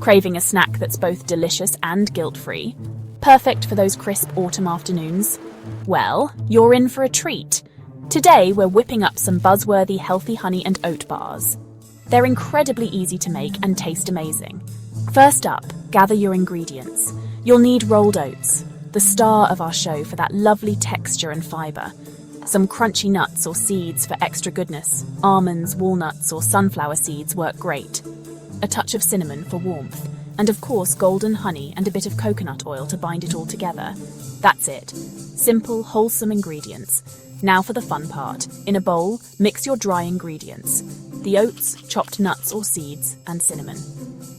Craving a snack that's both delicious and guilt-free? Perfect for those crisp autumn afternoons? Well, you're in for a treat. Today, we're whipping up some buzzworthy healthy honey and oat bars. They're incredibly easy to make and taste amazing. First up, gather your ingredients. You'll need rolled oats, the star of our show for that lovely texture and fiber. Some crunchy nuts or seeds for extra goodness. Almonds, walnuts, or sunflower seeds work great. A touch of cinnamon for warmth. And of course, golden honey and a bit of coconut oil to bind it all together. That's it. Simple, wholesome ingredients. Now for the fun part. In a bowl, mix your dry ingredients. The oats, chopped nuts or seeds, and cinnamon.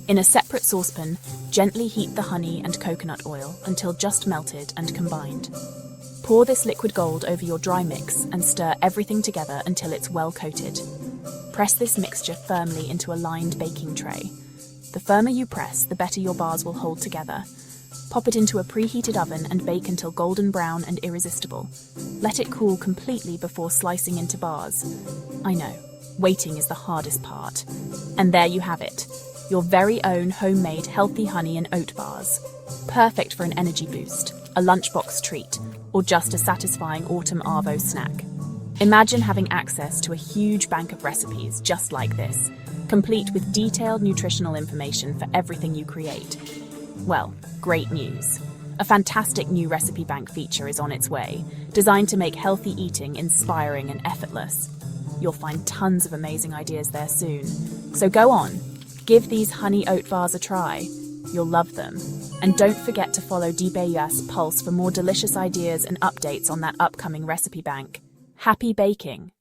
In a separate saucepan, gently heat the honey and coconut oil until just melted and combined. Pour this liquid gold over your dry mix and stir everything together until it's well coated. Press this mixture firmly into a lined baking tray. The firmer you press, the better your bars will hold together. Pop it into a preheated oven and bake until golden brown and irresistible. Let it cool completely before slicing into bars. I know, waiting is the hardest part. And there you have it, your very own homemade healthy honey and oat bars. Perfect for an energy boost, a lunchbox treat, or just a satisfying autumn arvo snack. Imagine having access to a huge bank of recipes just like this, complete with detailed nutritional information for everything you create. Well, great news. A fantastic new recipe bank feature is on its way, designed to make healthy eating inspiring and effortless. You'll find tons of amazing ideas there soon. So go on, give these honey oat bars a try. You'll love them. And don't forget to follow AusPulse for more delicious ideas and updates on that upcoming recipe bank. Happy baking!